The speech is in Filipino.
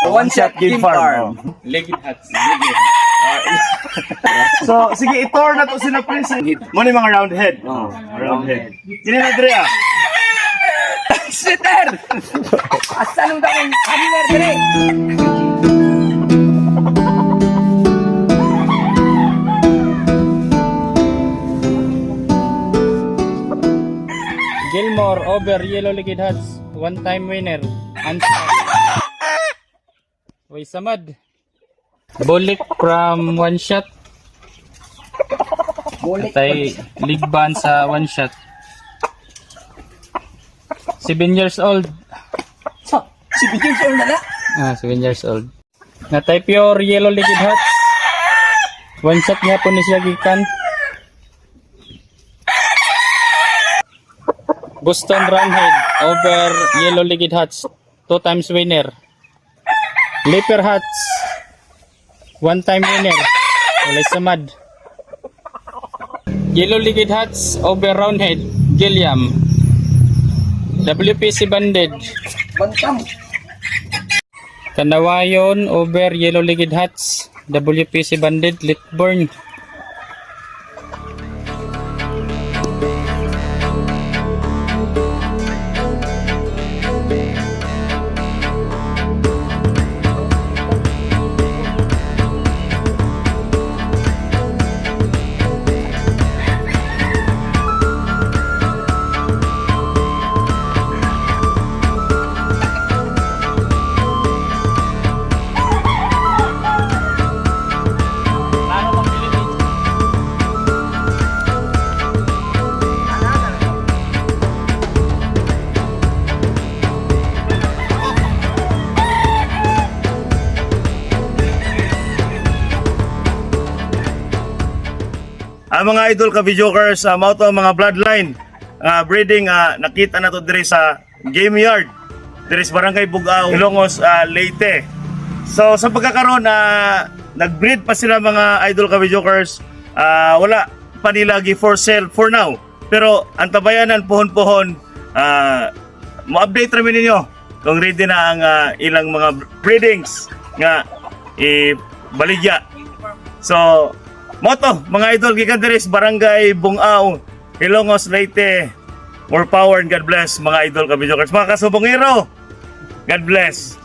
One shot game farm. Legit hats. So, sige, i-tour na to sila Prince. Muna yung mga round head. Round head. Kini na Dre ah. Sweater! Asan ang dakong hammer dire? Gilmore over Yellow Liquid Hats. One-time winner. Unstopped. Way Samad. Bulik from one shot. Tay league ban sa one shot. 7 years old. So, si Bigyan siya na na. 7 years old. Natay pure Yellow Liquid Hats. One shot niya po ni siya gikan. Boston Roundhead over Yellow Liquid Hats. 2 times winner. Leaper Hats. 1 time winner. Walay samad. Yellow Liquid Hats over Roundhead. Gilliam. WPC Banded. Bantam. Kandawayon over Yellow Liquid Hats. WPC Banded. Litburn. Ang mga idol ka videokers, mao to ang mga bloodline breeding nakita na to dire sa game yard dire sa barangay Bugao, Ilongos, Leyte. So sa pagkakaroon nag-breed pa sila mga idol ka videokers, wala pa nila gi for sale for now. Pero ang tabayanan pohon-pohon, mo-update ra ninyo kung ready na ang ilang mga breedings nga baligya. So moto, mga idol, gikan diri sa barangay Bungao, Ilongos, Leyte. More power and God bless, mga idol ka videokers. Mga kasubongero, God bless.